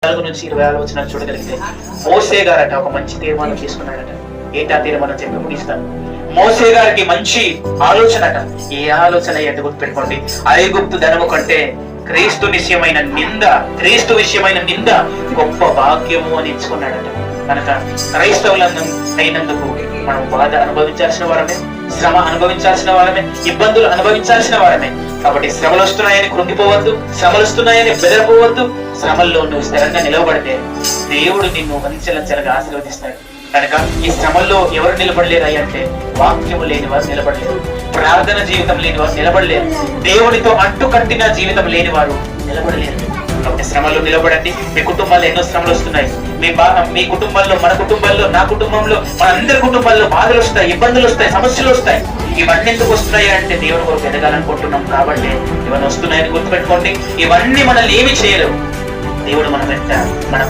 నుంచి 20 ఆలోచనలు చూడగలిగితే మోసే గారట ఒక మంచి తీర్మానం తీసుకున్నాడట. ఏంటి ఆ తీర్మానం చెప్పి ముగిస్తాను. మోసే గారికి మంచి ఆలోచన అట. ఏ ఆలోచన ఎందుకు గుర్తుపెట్టుకోండి, ఐగుప్తు ధనము కంటే క్రీస్తు విషయమైన నింద గొప్ప భాగ్యము అని ఎంచుకున్నాడట. కనుక క్రైస్తవులను అయినందుకు మనం బాధ అనుభవించాల్సిన వారమే, శ్రమ అనుభవించాల్సిన వారమే, ఇబ్బందులు అనుభవించాల్సిన వారమే. కాబట్టి శ్రమలు వస్తున్నాయని కృంగిపోవద్దు, శ్రమలు వస్తున్నాయని బెదరపోవద్దు. శ్రమల్లో నువ్వు స్థిరంగా నిలవబడితే దేవుడు నిన్ను వంచలంచెలుగా ఆశీర్వదిస్తాడు. కనుక ఈ శ్రమల్లో ఎవరు నిలబడలేరు అంటే వాక్యము లేని వారు నిలబడలేరు, ప్రార్థన జీవితం లేని వారు నిలబడలేరు, దేవునితో అంటుకట్టిన జీవితం లేని వారు నిలబడలేరు. కాబట్టి శ్రమలో నిలబడండి. మీ కుటుంబాల్లో ఎన్నో శ్రమలు వస్తున్నాయి. మీ కుటుంబంలో, మన కుటుంబంలో, నా కుటుంబంలో, మనందరి కుటుంబాల్లో బాధలు వస్తాయి, ఇబ్బందులు వస్తాయి, సమస్యలు వస్తాయి. ఇవన్నీ ఎందుకు వస్తున్నాయి అంటే దేవుని కొరకు ఎదగాలనుకుంటున్నాం కాబట్టి ఇవన్నీ వస్తున్నాయని గుర్తుపెట్టుకోండి. ఇవన్నీ మనల్ని ఏమి చేయలేవు. దేవుడు మన వెంట మన